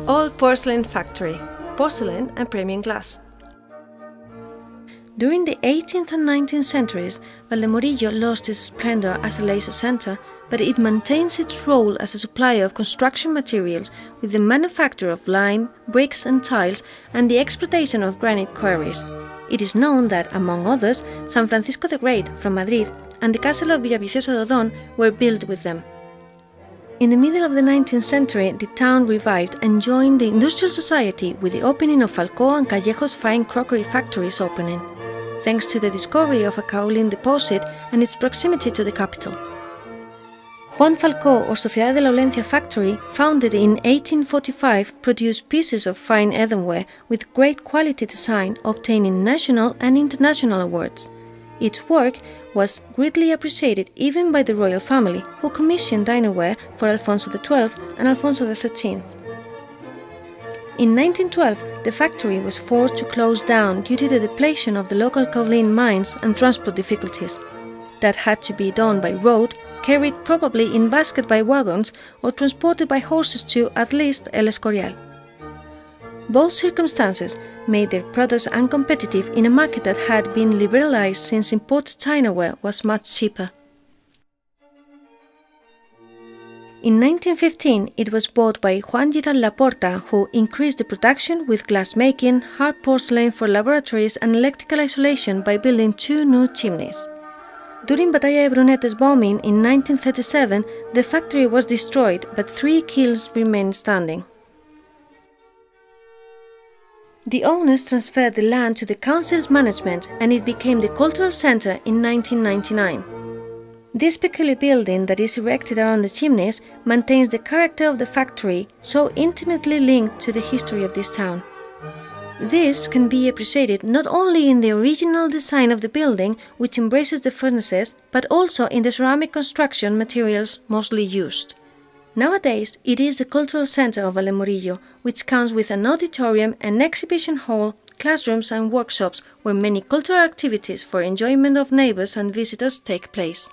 Old Porcelain Factory, porcelain and premium glass. During the 18th and 19th centuries, Valdemorillo lost its splendor as a leisure center, but it maintains its role as a supplier of construction materials with the manufacture of lime, bricks and tiles and the exploitation of granite quarries. It is known that, among others, San Francisco the Great from Madrid and the castle of Villaviciosa de Odón were built with them. In the middle of the 19th century, the town revived and joined the industrial society with the opening of Falcó and Callejo's fine crockery factories opening, thanks to the discovery of a kaolin deposit and its proximity to the capital. Juan Falcó or Sociedad de la Aulencia factory, founded in 1845, produced pieces of fine earthenware with great quality design, obtaining national and international awards. Its work was greatly appreciated even by the royal family, who commissioned dinnerware for Alfonso XII and Alfonso XIII. In 1912, the factory was forced to close down due to the depletion of the local kaolin mines and transport difficulties. That had to be done by road, carried probably in basket by wagons or transported by horses to, at least, El Escorial. Both circumstances made their products uncompetitive in a market that had been liberalized since imported tinaware was much cheaper. In 1915, it was bought by Juan Laporta, who increased the production with glassmaking, hard porcelain for laboratories and electrical isolation by building 2 new chimneys. During Batalla de Brunetes bombing in 1937, the factory was destroyed, but 3 kilns remained standing. The owners transferred the land to the council's management and it became the cultural center in 1999. This peculiar building that is erected around the chimneys maintains the character of the factory, so intimately linked to the history of this town. This can be appreciated not only in the original design of the building, which embraces the furnaces, but also in the ceramic construction materials mostly used. Nowadays, it is the cultural center of Valdemorillo, which counts with an auditorium, an exhibition hall, classrooms and workshops where many cultural activities for enjoyment of neighbors and visitors take place.